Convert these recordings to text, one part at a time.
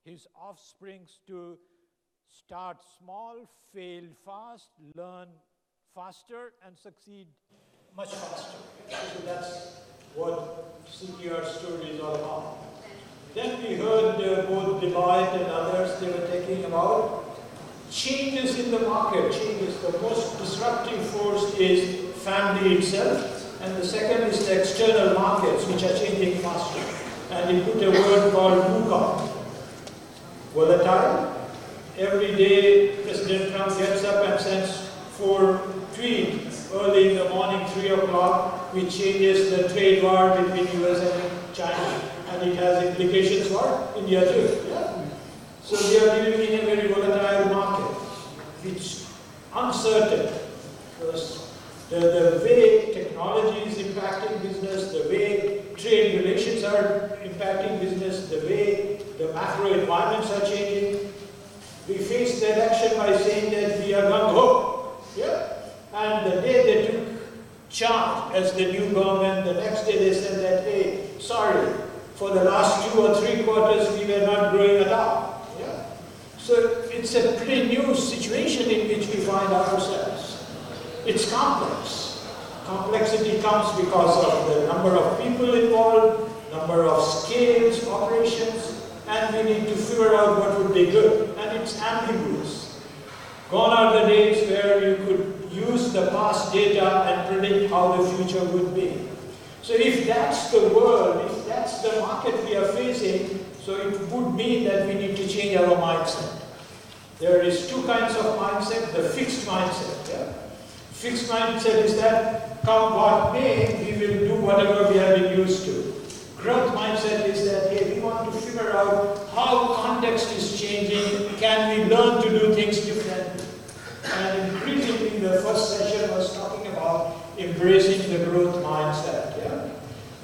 his offsprings to start small, fail fast, learn faster, and succeed much faster. So that's what CTR story is all about. Then we heard both Deloitte and others, they were talking about changes in the market. Changes. The most disruptive force is family itself, and the second is the external markets, which are changing faster. And he put a word called VUCA, volatile. Every day, President Trump gets up and sends 4 tweets early in the morning, 3 o'clock, which changes the trade war between US and China. And it has implications for India too. Yeah? So we are living in a very volatile market, which uncertain. Because the way technology is impacting business, the way trade relations are impacting business, the way the macro environments are changing. We faced the election by saying that we are gung-ho. Yeah? And the day they took charge as the new government, the next day they said that, hey, sorry, for the last 2 or 3 quarters we were not growing at all. Yeah? So it's a pretty new situation in which we find ourselves. It's complex. Complexity comes because of the number of people involved, number of scales, operations, and we need to figure out what would be good. And it's ambiguous. Gone are the days where you could use the past data and predict how the future would be. So if that's the world, if that's the market we are facing, so it would mean that we need to change our mindset. There is 2 kinds of mindset. The fixed mindset. Yeah? Fixed mindset is that come what may, we will do whatever we have been used to. Growth mindset is that, hey, we want to figure out how context is changing, can we learn to do things differently? And increasingly, the first session was talking about embracing the growth mindset. Yeah?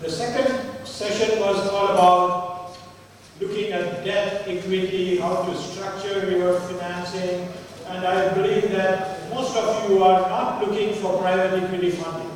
The second session was all about looking at debt, equity, how to structure your financing, and I believe that most of you are not looking for private equity funding.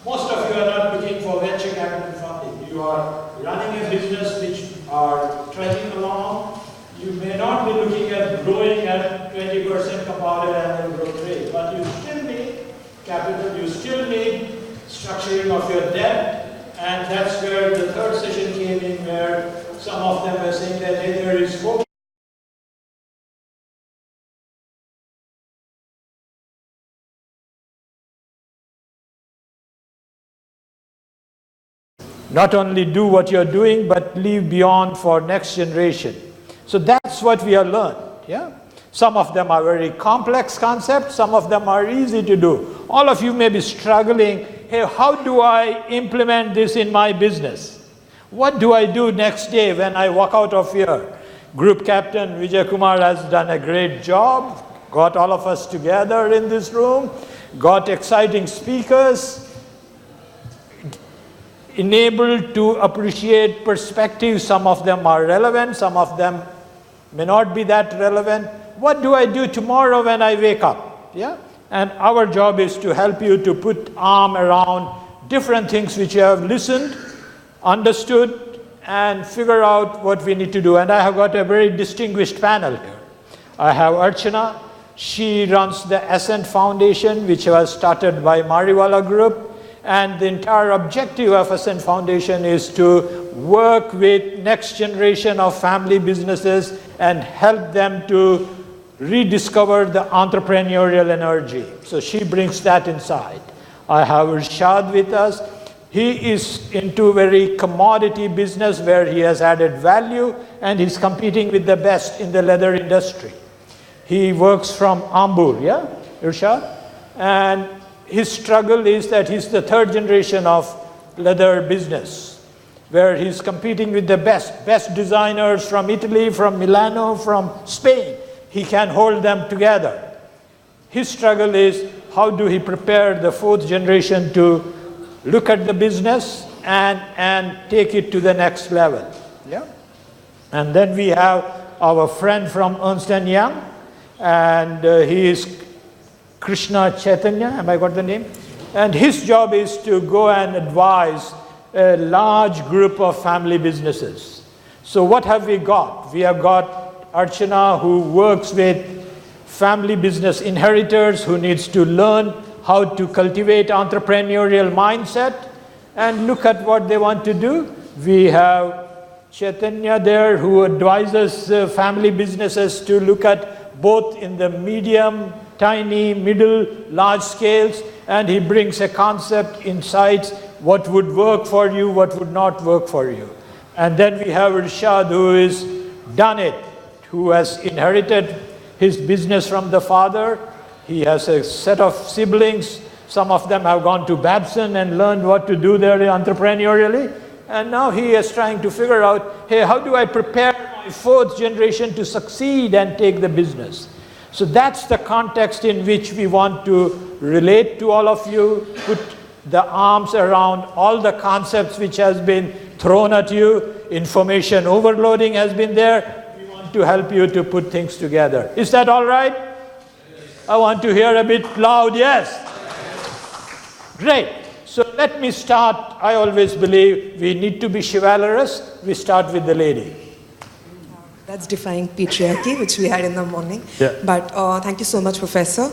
Most of you are not looking for venture capital funding. You are running a business which are trudging along. You may not be looking at growing at 20% compounded annual growth rate, but you still need capital, you still need structuring of your debt, and that's where the third session came in, where some of them were saying that, hey, there is hope. Not only do what you're doing, but leave beyond for next generation. So that's what we have learned. Yeah? Some of them are very complex concepts, some of them are easy to do. All of you may be struggling, hey, how do I implement this in my business? What do I do next day when I walk out of here? Group Captain Vijay Kumar has done a great job, got all of us together in this room, got exciting speakers, enabled to appreciate perspectives. Some of them are relevant, some of them may not be that relevant. What do I do tomorrow when I wake up? Yeah? And our job is to help you to put arm around different things which you have listened, understood, and figure out what we need to do. And I have got a very distinguished panel here. I have Archana. She runs the Ascent Foundation, which was started by Mariwala Group. And the entire objective of Ascent Foundation is to work with next generation of family businesses and help them to rediscover the entrepreneurial energy. So she brings that inside. I have Rashad with us. He is into very commodity business where he has added value and he's competing with the best in the leather industry. He works from Ambur, yeah, Rashad? And his struggle is that he's the 3rd generation of leather business, where he's competing with the best designers from Italy, from Milano, from Spain. He can hold them together. His struggle is how do he prepare the 4th generation to look at the business and take it to the next level. Yeah? And then we have our friend from Ernst & Young, and he is Krishna Chaitanya, have I got the name? And his job is to go and advise a large group of family businesses. So what have we got? We have got Archana, who works with family business inheritors, who needs to learn how to cultivate entrepreneurial mindset and look at what they want to do. We have Chaitanya there, who advises family businesses to look at both in the medium, tiny, middle, large scales, and he brings a concept, insights, what would work for you, what would not work for you. And then we have Rishad, who has done it, who has inherited his business from the father. He has a set of siblings. Some of them have gone to Babson and learned what to do there entrepreneurially. And now he is trying to figure out, hey, how do I prepare my fourth generation to succeed and take the business? So that's the context in which we want to relate to all of you, put the arms around all the concepts which has been thrown at you. Information overloading has been there. We want to help you to put things together. Is that all right? Yes. I want to hear a bit loud, yes. Great. So let me start. I always believe we need to be chivalrous. We start with the lady. That's defying patriarchy, which we had in the morning. Yeah. But thank you so much, Professor.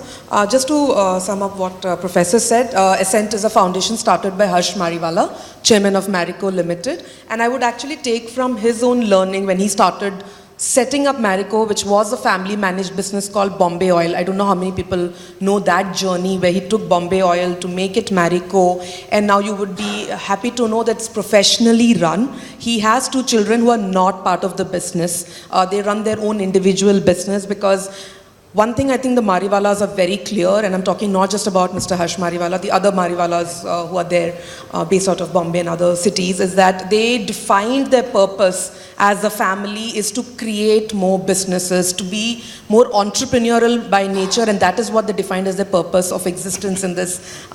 Just to sum up what Professor said, Ascent is a foundation started by Harsh Mariwala, chairman of Marico Limited. And I would actually take from his own learning when he started setting up Marico, which was a family-managed business called Bombay Oil. I don't know how many people know that journey where he took Bombay Oil to make it Marico, and now you would be happy to know that it's professionally run. He has 2 children who are not part of the business. They run their own individual business because one thing I think the Mariwalas are very clear, and I'm talking not just about Mr. Harsh Mariwala, the other Mariwalas who are there based out of Bombay and other cities, is that they defined their purpose as a family is to create more businesses, to be more entrepreneurial by nature, and that is what they defined as their purpose of existence in this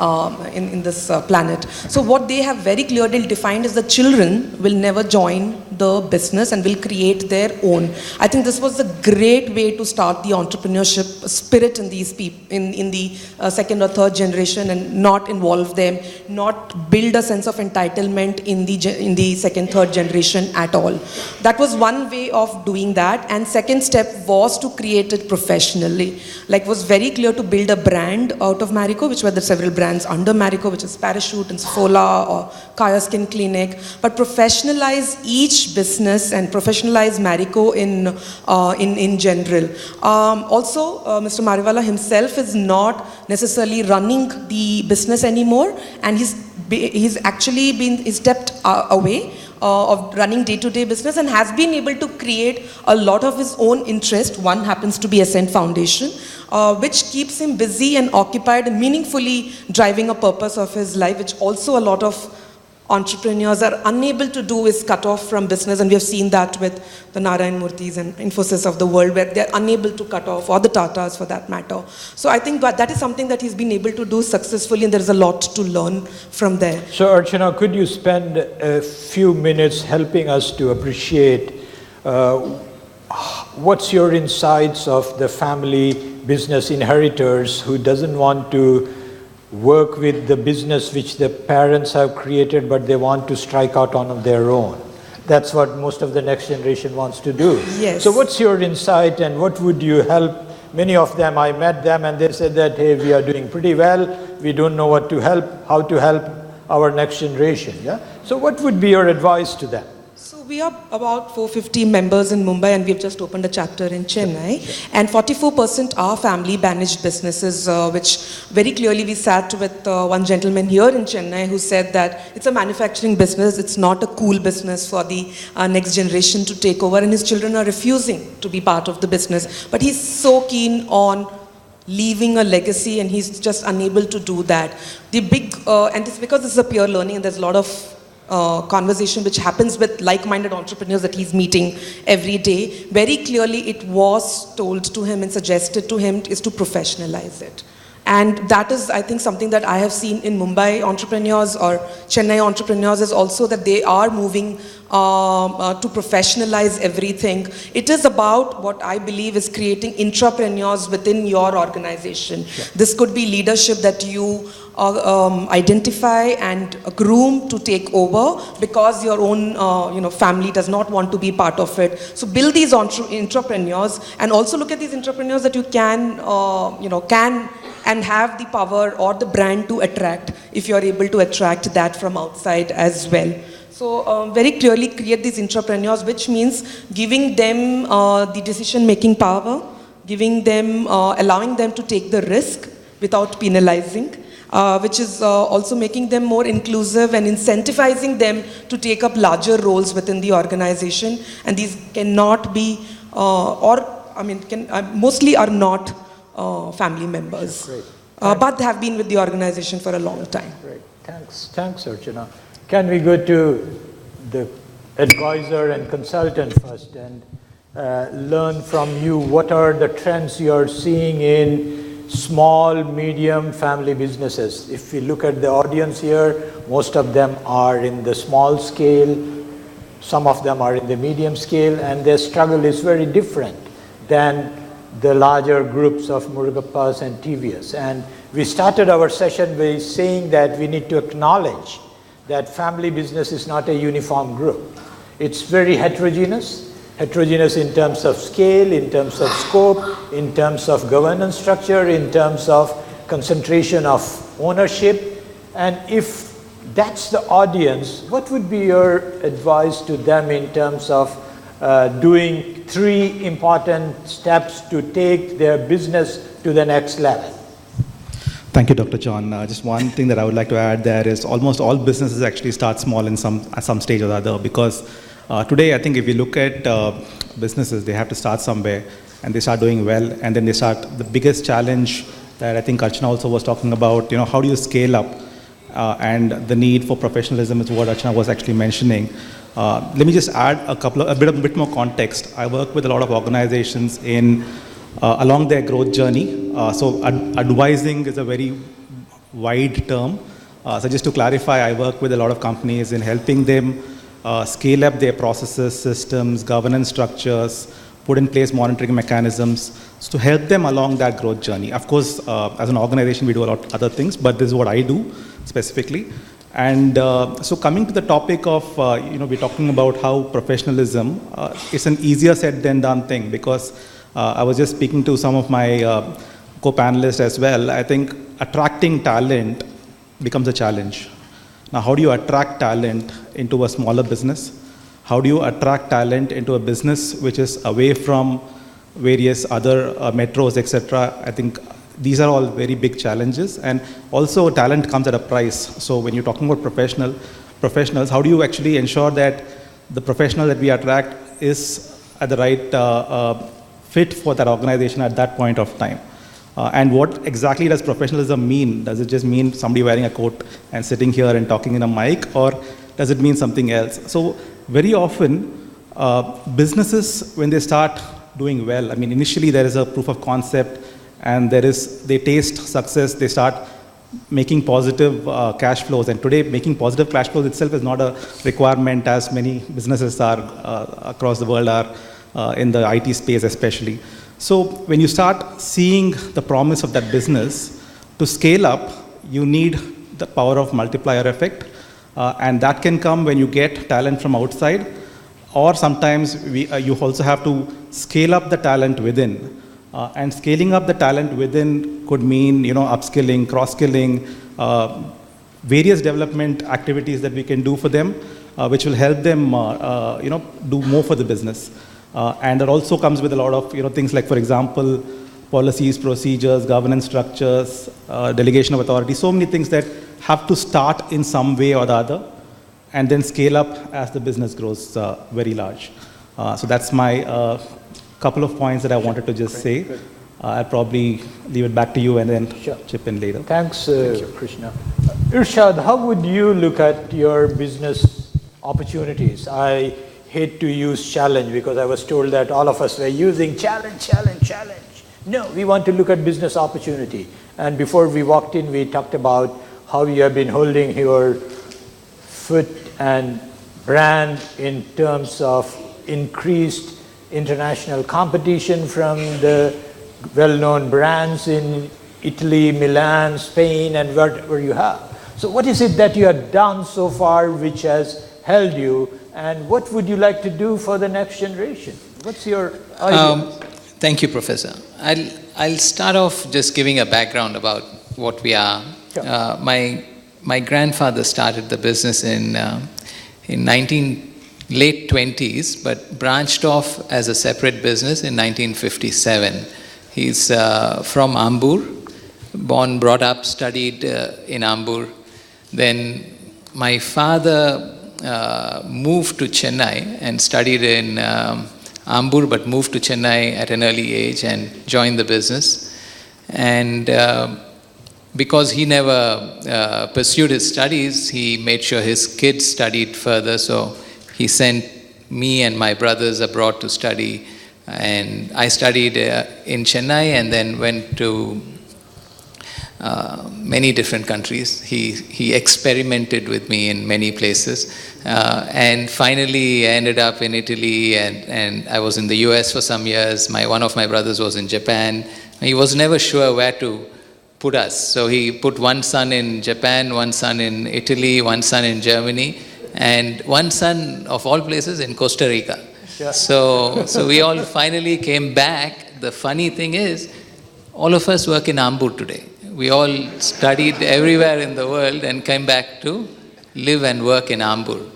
planet. So what they have very clearly defined is the children will never join the business and will create their own. I think this was a great way to start the entrepreneurship spirit in these people, in the second or third generation, and not involve them, not build a sense of entitlement in the second, third generation at all. That was one way of doing that. And second step was to create it professionally. Like, it was very clear to build a brand out of Marico, which were the several brands under Marico, which is Parachute and Sfola or Kaya Skin Clinic, but professionalize each business and professionalize Marico in general. Also, Mr. Mariwala himself is not necessarily running the business anymore, and he's actually stepped away of running day-to-day business and has been able to create a lot of his own interest. One happens to be Ascent Foundation, which keeps him busy and occupied and meaningfully driving a purpose of his life, which also a lot of entrepreneurs are unable to do, is cut off from business. And we have seen that with the Narayan Murthys and Infosys of the world, where they're unable to cut off, or the Tatas for that matter. So I think that is something that he's been able to do successfully, and there's a lot to learn from there. So Archana, could you spend a few minutes helping us to appreciate what's your insights of the family business inheritors who doesn't want to work with the business which the parents have created, but they want to strike out on their own? That's what most of the next generation wants to do. Yes. So what's your insight, and what would you help? Many of them, I met them and they said that, hey, we are doing pretty well. We don't know what to help, how to help our next generation. Yeah. So what would be your advice to them? So we are about 450 members in Mumbai, and we've just opened a chapter in Chennai. And 44% are family-managed businesses, which very clearly we sat with one gentleman here in Chennai who said that it's a manufacturing business, it's not a cool business for the next generation to take over, and his children are refusing to be part of the business. But he's so keen on leaving a legacy, and he's just unable to do that. The big, and it's because this is a peer learning, and there's a lot of conversation which happens with like-minded entrepreneurs that he's meeting every day. Very clearly it was told to him and suggested to him is to professionalize it. And that is, I think, something that I have seen in Mumbai entrepreneurs or Chennai entrepreneurs is also that they are moving to professionalize everything. It is about what I believe is creating intrapreneurs within your organization. Sure. This could be leadership that you identify and groom to take over because your own family does not want to be part of it. So build these intrapreneurs, and also look at these entrepreneurs that you can and have the power or the brand to attract, if you're able to attract that from outside as well. So very clearly create these intrapreneurs, which means giving them the decision-making power, giving them, allowing them to take the risk without penalizing, which is also making them more inclusive and incentivizing them to take up larger roles within the organization. And these cannot be, mostly are not family members, but have been with the organization for a long time. Great, thanks Archana. Can we go to the advisor and consultant first and learn from you what are the trends you're seeing in small, medium family businesses? If we look at the audience here, most of them are in the small scale, some of them are in the medium scale, and their struggle is very different than the larger groups of Murugappas and TVS. And we started our session by saying that we need to acknowledge that family business is not a uniform group. It's very heterogeneous in terms of scale, in terms of scope, in terms of governance structure, in terms of concentration of ownership. And if that's the audience, what would be your advice to them in terms of doing 3 important steps to take their business to the next level? Thank you, Dr. John. Just one thing that I would like to add there is almost all businesses actually start small at some stage or other, because today I think if you look at businesses, they have to start somewhere and they start doing well, and then they start. The biggest challenge that I think Archana also was talking about, how do you scale up, and the need for professionalism is what Archana was actually mentioning. Let me just add a bit more context. I work with a lot of organizations along their growth journey. So advising is a very wide term. So just to clarify, I work with a lot of companies in helping them scale up their processes, systems, governance structures, put in place monitoring mechanisms to help them along that growth journey. Of course, as an organization, we do a lot of other things, but this is what I do specifically. And so coming to the topic of, we're talking about how professionalism is an easier said than done thing, because I was just speaking to some of my co-panelists as well. I think attracting talent becomes a challenge. Now, how do you attract talent into a smaller business? How do you attract talent into a business which is away from various other metros, etc.? I think these are all very big challenges, and also talent comes at a price. So when you're talking about professionals, how do you actually ensure that the professional that we attract is at the right fit for that organization at that point of time? And what exactly does professionalism mean? Does it just mean somebody wearing a coat and sitting here and talking in a mic, or does it mean something else? So very often, businesses, when they start doing well, I mean, initially there is a proof of concept, and they taste success, they start making positive cash flows. And today, making positive cash flows itself is not a requirement, as many businesses are across the world are in the IT space especially. So when you start seeing the promise of that business, to scale up, you need the power of multiplier effect. And that can come when you get talent from outside, or sometimes you also have to scale up the talent within. And scaling up the talent within could mean, upskilling, cross-skilling, various development activities that we can do for them, which will help them, do more for the business. And that also comes with a lot of, things like, for example, policies, procedures, governance structures, delegation of authority, so many things that have to start in some way or the other, and then scale up as the business grows very large. So that's my couple of points that I wanted to just say. I'll probably leave it back to you and then chip in later. Thanks, Krishna. Irshad, how would you look at your business opportunities? I hate to use challenge because I was told that all of us were using challenge. No, we want to look at business opportunity. And before we walked in, we talked about how you have been holding your foot and brand in terms of increased international competition from the well-known brands in Italy, Milan, Spain, and wherever you have. So what is it that you have done so far which has held you, and what would you like to do for the next generation? What's your idea? Thank you, Professor. I'll start off just giving a background about what we are. Sure. My grandfather started the business in late 20s, but branched off as a separate business in 1957. He's from Ambur, born, brought up, studied in Ambur. Then my father moved to Chennai and studied in Ambur, but moved to Chennai at an early age and joined the business. And because he never pursued his studies, he made sure his kids studied further. So he sent me and my brothers abroad to study. And I studied in Chennai and then went to many different countries. He experimented with me in many places. And finally I ended up in Italy, and I was in the US for some years. One of my brothers was in Japan. He was never sure where to put us. So he put one son in Japan, one son in Italy, one son in Germany, and one son of all places in Costa Rica. Yeah. So we all finally came back. The funny thing is, all of us work in Ambur today. We all studied everywhere in the world and came back to live and work in Ambur.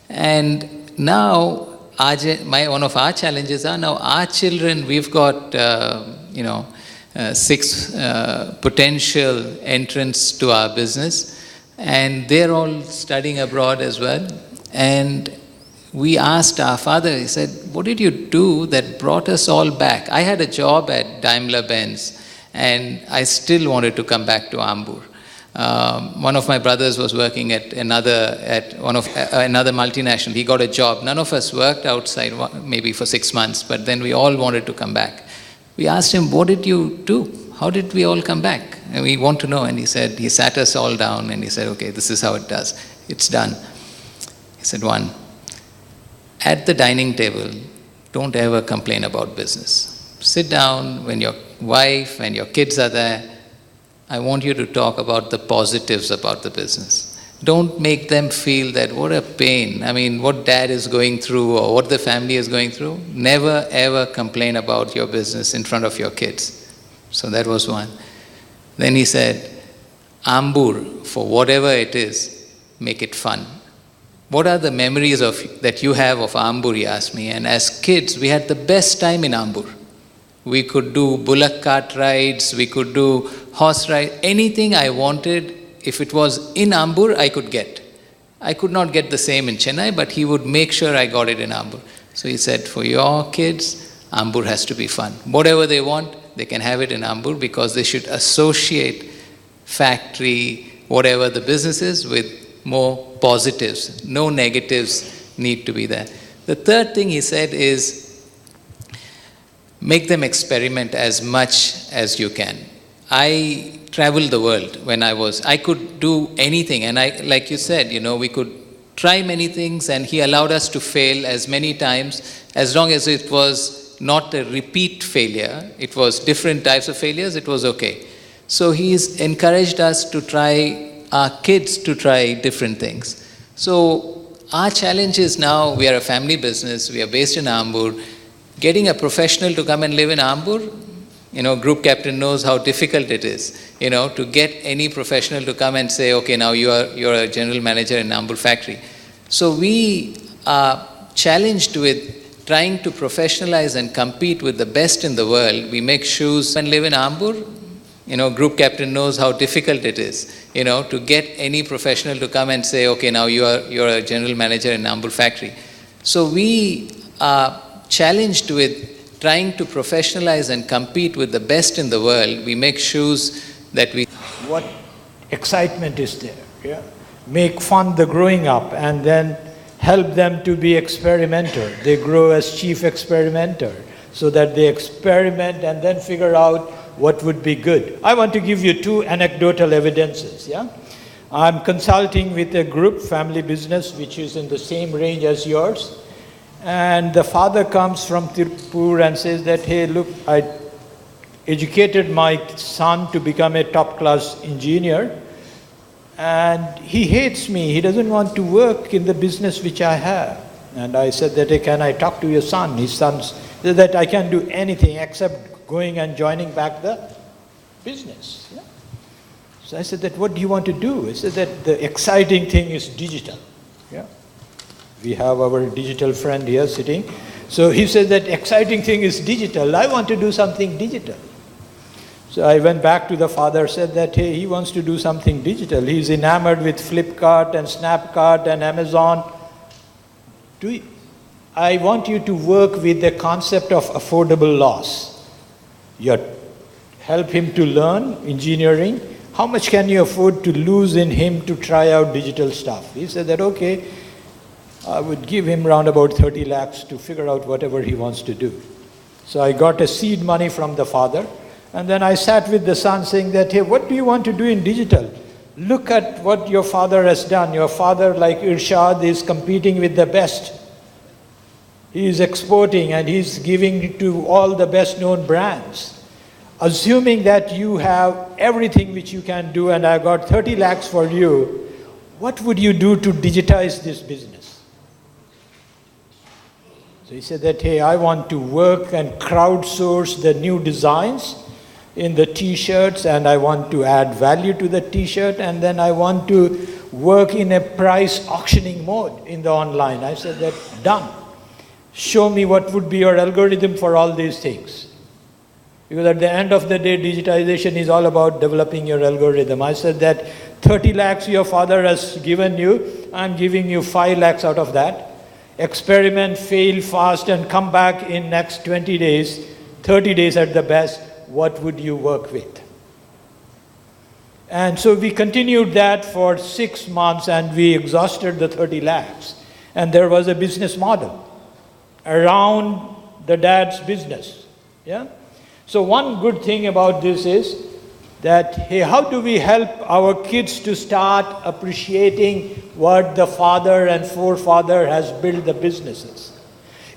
And now, one of our challenges are now our children, we've got, 6 potential entrants to our business, and they're all studying abroad as well. And we asked our father, he said, what did you do that brought us all back? I had a job at Daimler-Benz, and I still wanted to come back to Ambur. One of my brothers was working at another multinational. He got a job. None of us worked outside, maybe for 6 months, but then we all wanted to come back. We asked him, what did you do? How did we all come back? And we want to know. And he said, he sat us all down and he said, okay, this is how it does. It's done. He said, 1, at the dining table, don't ever complain about business. Sit down when your wife and your kids are there. I want you to talk about the positives about the business. Don't make them feel that what a pain. I mean, what dad is going through or what the family is going through. Never ever complain about your business in front of your kids. So that was 1. Then he said, Ambur, for whatever it is, make it fun. What are the memories that you have of Ambur, he asked me. And as kids, we had the best time in Ambur. We could do bullock cart rides, we could do horse rides, anything I wanted. If it was in Ambur, I could get. I could not get the same in Chennai, but he would make sure I got it in Ambur. So he said, for your kids, Ambur has to be fun. Whatever they want, they can have it in Ambur, because they should associate factory, whatever the business is, with more positives. No negatives need to be there. The third thing he said is, make them experiment as much as you can. I traveled the world when I could do anything, and like you said, we could try many things, and he allowed us to fail as many times, as long as it was not a repeat failure, it was different types of failures, it was okay. So he's encouraged us to try, our kids to try different things. So our challenge is now, we are a family business, we are based in Ambur. Getting a professional to come and live in Ambur, group captain knows how difficult it is, to get any professional to come and say, okay, now you're a general manager in Ambur factory. So we are challenged with trying to professionalize and compete with the best in the world. We make shoes and live in Ambur. Group captain knows how difficult it is, to get any professional to come and say, okay, now you're a general manager in Ambur factory. So we are challenged with trying to professionalize and compete with the best in the world. We make shoes that we... What excitement is there? Yeah? Make fun the growing up, and then help them to be experimenter. They grow as chief experimenter. so that they experiment and then figure out what would be good. I want to give you two anecdotal evidences. Yeah, I'm consulting with a group, family business, which is in the same range as yours. And the father comes from Tirupur and says that, hey, look, I educated my son to become a top-class engineer, and he hates me. He doesn't want to work in the business which I have. And I said that, hey, can I talk to your son? His son said that I can't do anything except going and joining back the business. Yeah? So I said that, what do you want to do? He said that the exciting thing is digital. Yeah? We have our digital friend here sitting. So he said that exciting thing is digital. I want to do something digital. So I went back to the father, said that, hey, he wants to do something digital. He's enamored with Flipkart and Snapcart and Amazon. I want you to work with the concept of affordable loss. You help him to learn engineering. How much can you afford to lose in him to try out digital stuff? He said that, okay, I would give him around about 30 lakhs to figure out whatever he wants to do. So I got a seed money from the father. And then I sat with the son saying that, hey, what do you want to do in digital? Look at what your father has done. Your father, like Irshad, is competing with the best. He is exporting and he's giving to all the best known brands. Assuming that you have everything which you can do and I got 30 lakhs for you, what would you do to digitize this business? So he said that, hey, I want to work and crowdsource the new designs in the t-shirts, and I want to add value to the t-shirt, and then I want to work in a price auctioning mode in the online. I said that, done. Show me what would be your algorithm for all these things. Because at the end of the day, digitization is all about developing your algorithm. I said that 30 lakhs your father has given you, I'm giving you 5 lakhs out of that. Experiment, fail fast, and come back in next 20 days, 30 days at the best. What would you work with? And so we continued that for 6 months and we exhausted the 30 lakhs. And there was a business model around the dad's business. Yeah? So one good thing about this is that, hey, how do we help our kids to start appreciating what the father and forefather has built the businesses?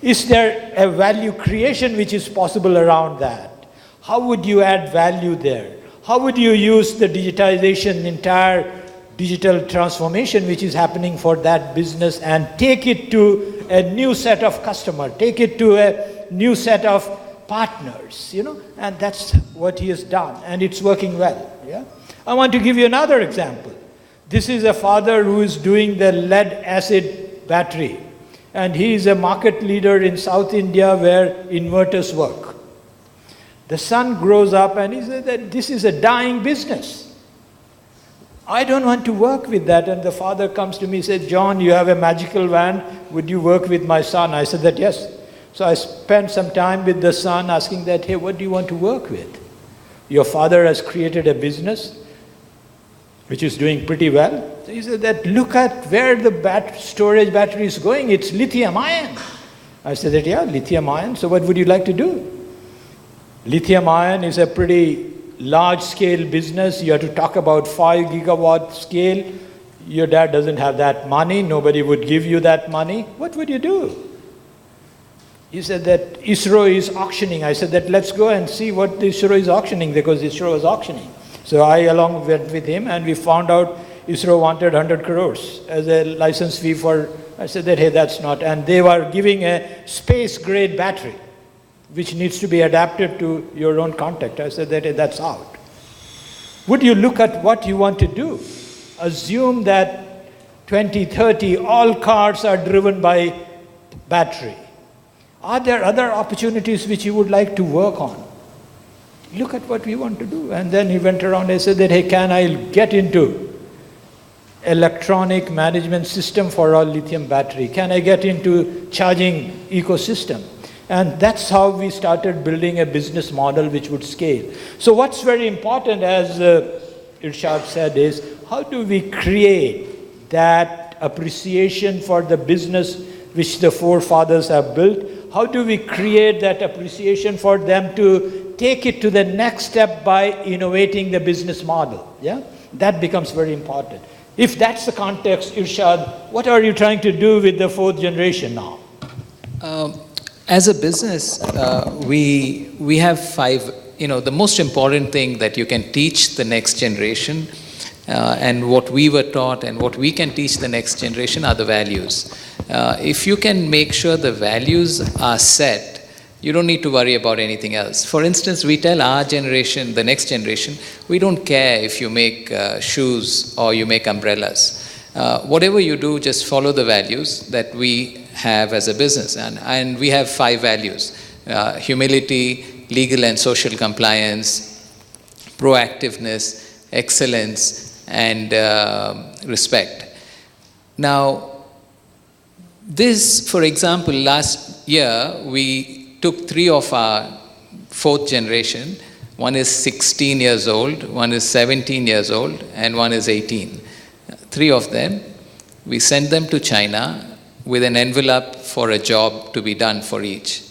Is there a value creation which is possible around that? How would you add value there? How would you use the digitization, entire digital transformation which is happening for that business and take it to a new set of customers, take it to a new set of partners, you know? And that's what he has done, and it's working well. Yeah? I want to give you another example. This is a father who is doing the lead acid battery, and he is a market leader in South India where inverters work. The son grows up and he says that this is a dying business. I don't want to work with that. And the father comes to me and said, John, you have a magical wand. Would you work with my son? I said that yes. So I spent some time with the son asking that, hey, what do you want to work with? Your father has created a business which is doing pretty well. So he said that, look at where the storage battery is going. It's lithium ion. I said that, yeah, lithium ion. So what would you like to do? Lithium ion is a pretty large-scale business. You have to talk about 5 gigawatt scale. Your dad doesn't have that money. Nobody would give you that money. What would you do? He said that ISRO is auctioning. I said that let's go and see what ISRO is auctioning, because ISRO was auctioning. So I along went with him and we found out ISRO wanted 100 crores as a license fee for, I said that, hey, that's not. And they were giving a space-grade battery, which needs to be adapted to your own context. I said that, hey, that's out. Would you look at what you want to do? Assume that 2030, all cars are driven by battery. Are there other opportunities which you would like to work on? Look at what we want to do. And then he went around and said that, hey, can I get into electronic management system for our lithium battery? Can I get into charging ecosystem? And that's how we started building a business model which would scale. So what's very important, as Irshad said, is how do we create that appreciation for the business which the forefathers have built? how do we create that appreciation for them to take it to the next step by innovating the business model? Yeah, that becomes very important. If that's the context, Irshad, what are you trying to do with the fourth generation now? As a business, we have five. The most important thing that you can teach the next generation, and what we were taught and what we can teach the next generation are the values. If you can make sure the values are set, you don't need to worry about anything else. For instance, we tell our generation, the next generation, we don't care if you make shoes or you make umbrellas. Whatever you do, just follow the values that we have as a business. And we have 5 values: humility, legal and social compliance, proactiveness, excellence, and respect. Now, this, for example, last year, we took 3 of our 4th generation. One is 16 years old, one is 17 years old, and one is 18. 3 of them, we sent them to China with an envelope for a job to be done for each.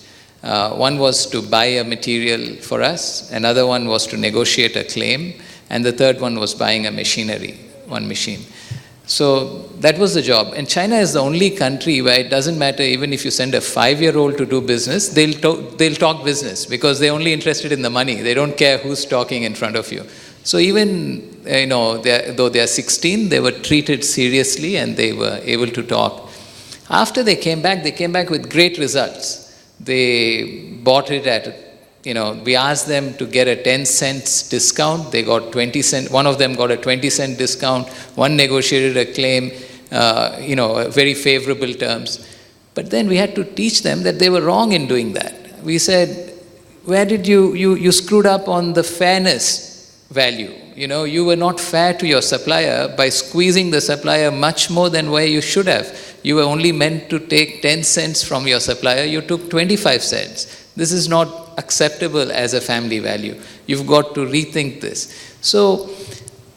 One was to buy a material for us, another one was to negotiate a claim, and the third one was buying a machinery, one machine. So that was the job. And China is the only country where it doesn't matter, even if you send a 5-year-old to do business, they'll talk business because they're only interested in the money. They don't care who's talking in front of you. So even, though they are 16, they were treated seriously and they were able to talk. After they came back with great results. They bought it at, we asked them to get a 10 cents discount. They got 20 cents. One of them got a 20 cent discount. One negotiated a claim, very favorable terms. But then we had to teach them that they were wrong in doing that. We said, where did you screwed up on the fairness value. You were not fair to your supplier by squeezing the supplier much more than where you should have. You were only meant to take 10 cents from your supplier. You took 25 cents. This is not acceptable as a family value. You've got to rethink this. So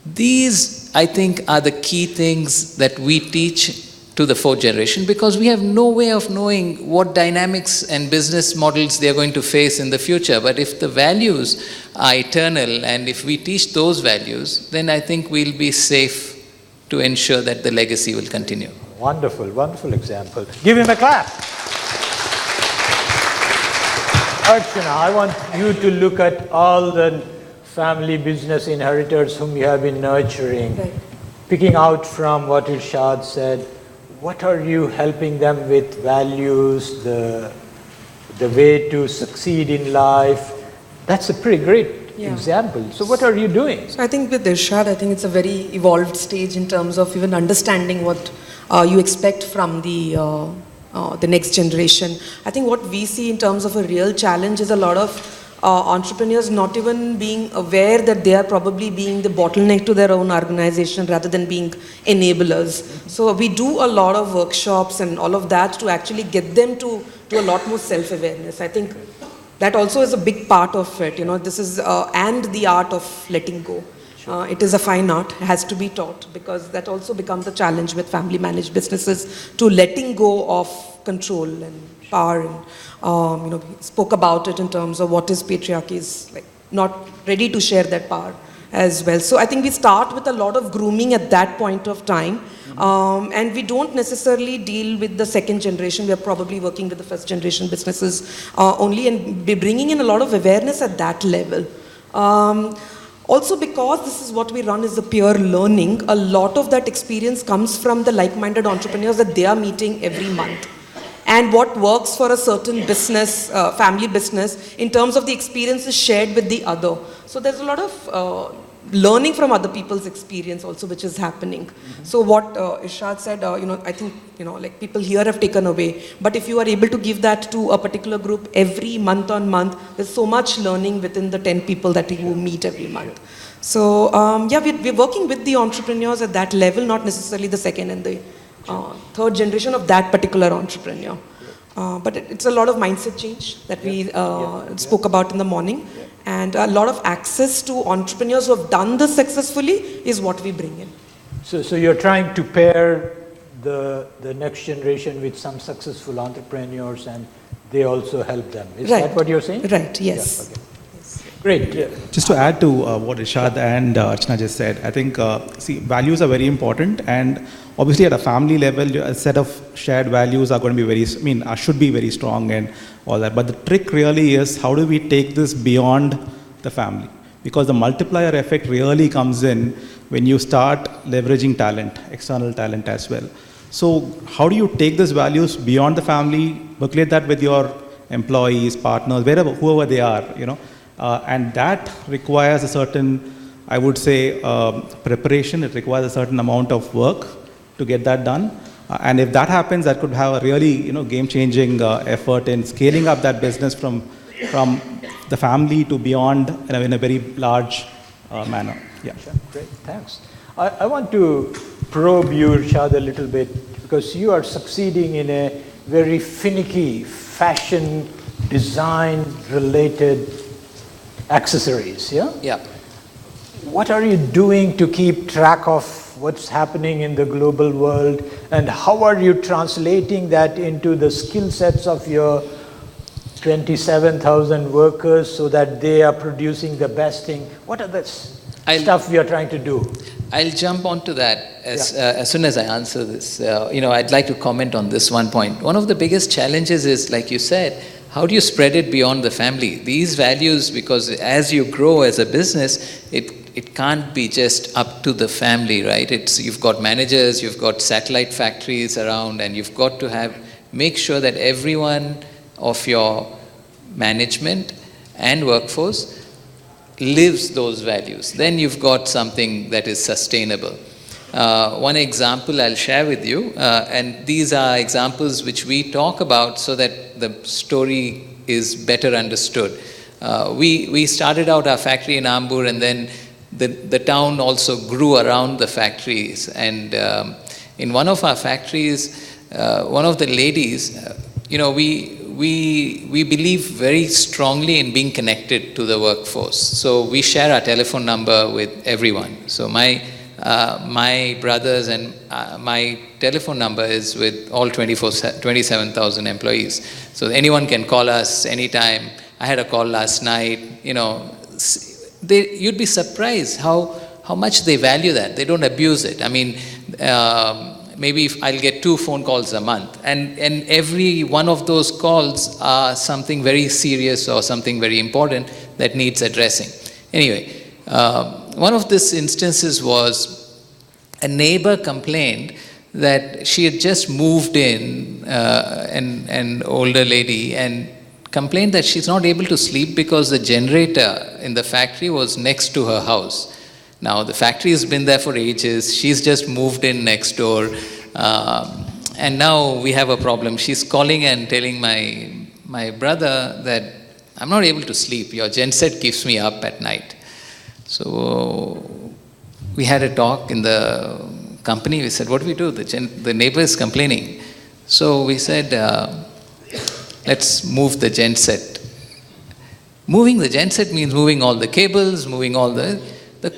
these, I think, are the key things that we teach to the 4th generation, because we have no way of knowing what dynamics and business models they are going to face in the future. But if the values are eternal and if we teach those values, then I think we'll be safe to ensure that the legacy will continue. Wonderful, wonderful example. Give him a clap. Archana, I want you to look at all the family business inheritors whom you have been nurturing, right. Picking out from what Irshad said. What are you helping them with values, the way to succeed in life? That's a pretty great example. So what are you doing? So I think with Irshad, I think it's a very evolved stage in terms of even understanding what you expect from the next generation. I think what we see in terms of a real challenge is a lot of entrepreneurs not even being aware that they are probably being the bottleneck to their own organization rather than being enablers. So we do a lot of workshops and all of that to actually get them to a lot more self-awareness. I think that also is a big part of it. This is and the art of letting go. It is a fine art, it has to be taught, because that also becomes a challenge with family managed businesses, to letting go of control and power, and spoke about it in terms of what is patriarchy, is like not ready to share that power as well. So I think we start with a lot of grooming at that point of time, and we don't necessarily deal with the 2nd generation. We are probably working with the 1st generation businesses only, and be bringing in a lot of awareness at that level. Also, because this is what we run is the peer learning, a lot of that experience comes from the like-minded entrepreneurs that they are meeting every month. And what works for a certain business, family business, in terms of the experience is shared with the other. So there's a lot of learning from other people's experience also, which is happening. Mm-hmm. So what Irshad said, I think, like people here have taken away. But if you are able to give that to a particular group every month on month, there's so much learning within the 10 people that you meet every month. So we're working with the entrepreneurs at that level, not necessarily the 2nd and the 3rd generation of that particular entrepreneur. But it's a lot of mindset change that we spoke about in the morning. And a lot of access to entrepreneurs who have done this successfully is what we bring in. So you're trying to pair the next generation with some successful entrepreneurs, and they also help them. Is Right. that what you're saying? Right, yes. Yeah, okay. Great. Just to add to what Irshad and Archana just said, I think, see, values are very important, and obviously at a family level, a set of shared values are going to be should be very strong and all that. But the trick really is, how do we take this beyond the family? Because the multiplier effect really comes in when you start leveraging talent, external talent as well. So how do you take these values beyond the family, percolate that with your employees, partners, wherever, whoever they are, and that requires a certain, I would say, preparation. It requires a certain amount of work to get that done. And if that happens, that could have a really, game-changing effort in scaling up that business from the family to beyond in a very large manner. Yeah. Sure. Great, thanks. I want to probe you, Irshad, a little bit, because you are succeeding in a very finicky fashion design-related accessories, yeah? Yeah. What are you doing to keep track of what's happening in the global world, and how are you translating that into the skill sets of your 27,000 workers so that they are producing the best thing? What are the stuff we are trying to do? I'll jump onto that as soon as I answer this. I'd like to comment on this one point. One of the biggest challenges is, like you said, how do you spread it beyond the family? These values, because as you grow as a business, it can't be just up to the family, right? You've got managers, you've got satellite factories around, and you've got to make sure that everyone of your management and workforce lives those values. Then you've got something that is sustainable. One example I'll share with you, and these are examples which we talk about so that the story is better understood. We started out our factory in Ambur, and then the town also grew around the factories. And in one of our factories, one of the ladies, we believe very strongly in being connected to the workforce. So we share our telephone number with everyone. So my brothers and my telephone number is with all 27,000 employees. So anyone can call us anytime. I had a call last night. You'd be surprised how much they value that. They don't abuse it. I mean, maybe if I'll get 2 phone calls a month, and every one of those calls are something very serious or something very important that needs addressing. Anyway, one of these instances was a neighbor complained that she had just moved in, an older lady, and complained that she's not able to sleep because the generator in the factory was next to her house. Now, the factory has been there for ages. She's just moved in next door. And now we have a problem. She's calling and telling my brother that I'm not able to sleep. Your genset keeps me up at night. So we had a talk in the company. We said, what do we do? The neighbor is complaining. So we said, let's move the genset. Moving the genset means moving all the cables, moving all the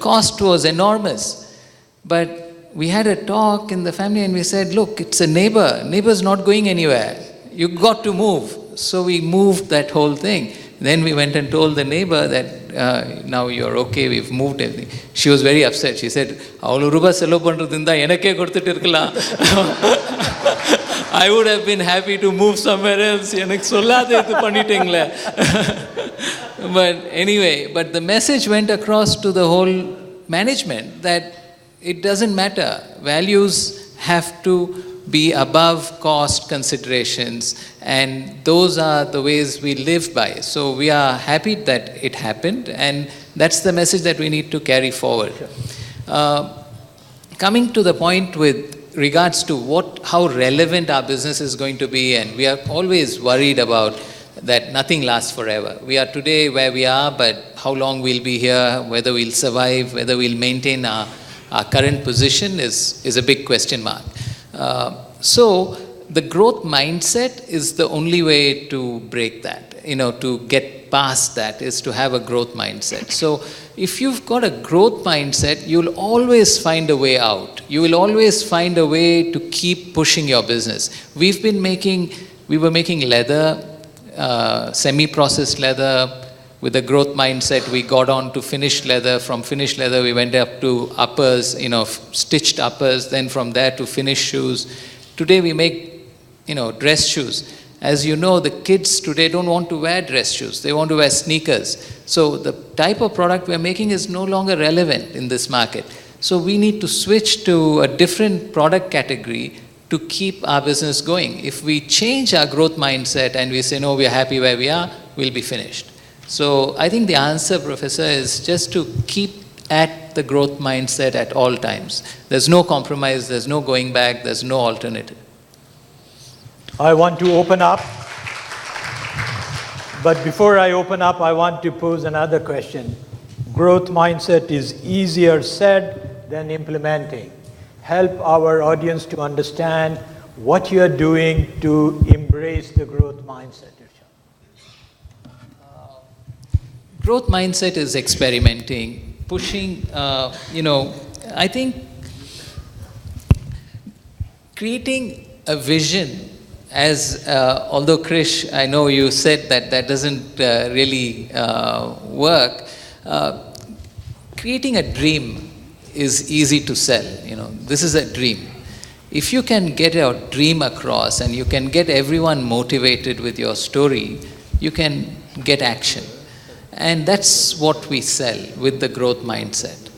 cost was enormous. But we had a talk in the family and we said, look, it's a neighbor. Neighbor's not going anywhere. You got to move. So we moved that whole thing. Then we went and told the neighbor that now you're okay, we've moved everything. She was very upset. She said, I would have been happy to move somewhere else. But anyway, but the message went across to the whole management that it doesn't matter. Values have to be above cost considerations, and those are the ways we live by. So we are happy that it happened, and that's the message that we need to carry forward. Coming to the point with regards to how relevant our business is going to be, and we are always worried about that nothing lasts forever. We are today where we are, but how long we'll be here, whether we'll survive, whether we'll maintain our current position is a big question mark. So the growth mindset is the only way to break that, to get past that, is to have a growth mindset. So if you've got a growth mindset, you'll always find a way out. You will always find a way to keep pushing your business. We were making leather semi-processed leather. With a growth mindset, we got on to finished leather. From finished leather, we went up to uppers, stitched uppers. Then from there to finished shoes. Today we make, dress shoes. As you know, the kids today don't want to wear dress shoes. They want to wear sneakers. So the type of product we're making is no longer relevant in this market. So we need to switch to a different product category to keep our business going. If we change our growth mindset and we say, no, we're happy where we are, we'll be finished. So I think the answer, Professor, is just to keep at the growth mindset at all times. There's no compromise, there's no going back, there's no alternative. I want to open up, but before I open up, I want to pose another question. Growth mindset is easier said than implementing. Help our audience to understand what you are doing to embrace the growth mindset. Growth mindset is experimenting, pushing, I think creating a vision as, although Krish, I know you said that doesn't really work, creating a dream is easy to sell, this is a dream. If you can get your dream across and you can get everyone motivated with your story, you can get action. And that's what we sell with the growth mindset.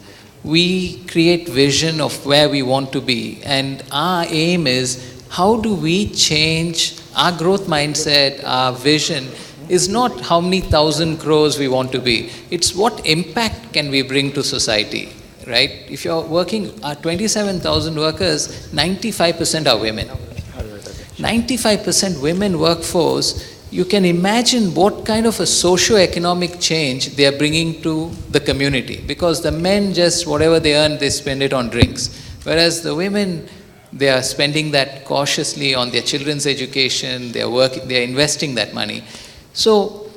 We create vision of where we want to be. And our aim is, how do we change our growth mindset, our vision is not how many thousand crores we want to be. It's what impact can we bring to society, right? If you're working, our 27,000 workers, 95% are women. 95% women workforce. You can imagine what kind of a socio-economic change they are bringing to the community. Because the men just, whatever they earn, they spend it on drinks. Whereas the women, they are spending that cautiously on their children's education, they are investing that money. So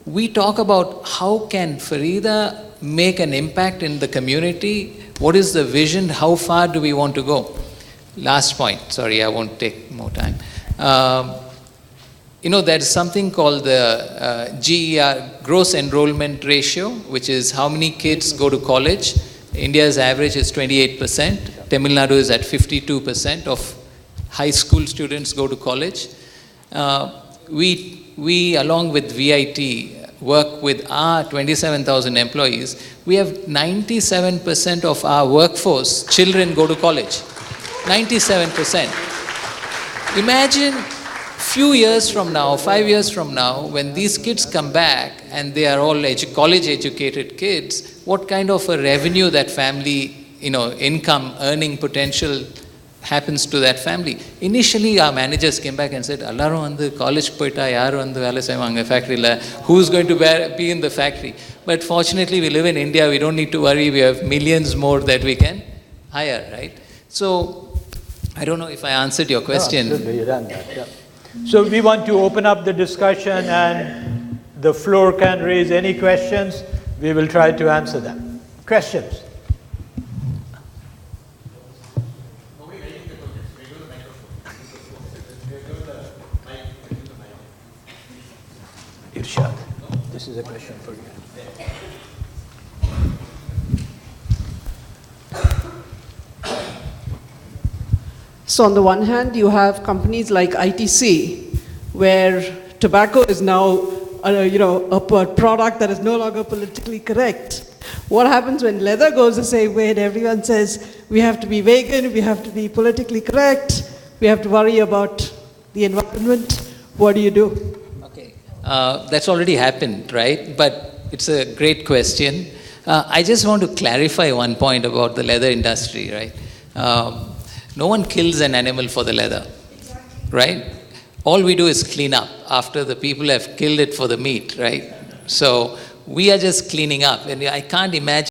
we talk about how can Farida make an impact in the community? What is the vision? How far do we want to go? Last point, sorry, I won't take more time. There's something called the GER, gross enrollment ratio, which is how many kids go to college. India's average is 28%. Tamil Nadu is at 52% of high school students go to college. We, along with VIT, work with our 27,000 employees. We have 97% of our workforce, children go to college. 97%. Imagine few years from now, 5 years from now, when these kids come back and they are all college educated kids, what kind of a revenue that family, income, earning potential happens to that family. Initially, our managers came back and said, "Allarum vandu college poita yaru vandu vela seivanga factory la, who's going to be in the factory?" But fortunately, we live in India, we don't need to worry, we have millions more that we can hire, right? So, I don't know if I answered your question. No, absolutely, you done that, yeah. So we want to open up the discussion and the floor can raise any questions. We will try to answer them. Questions? Irshad, this is a question for you. So on the one hand, you have companies like ITC, where tobacco is now, a product that is no longer politically correct. What happens when leather goes the same way and everyone says, we have to be vegan, we have to be politically correct, we have to worry about the environment? What do you do? Okay, that's already happened, right? But it's a great question. I just want to clarify one point about the leather industry, right? No one kills an animal for the leather, right? All we do is clean up after the people have killed it for the meat, right? So we are just cleaning up, and I can't imagine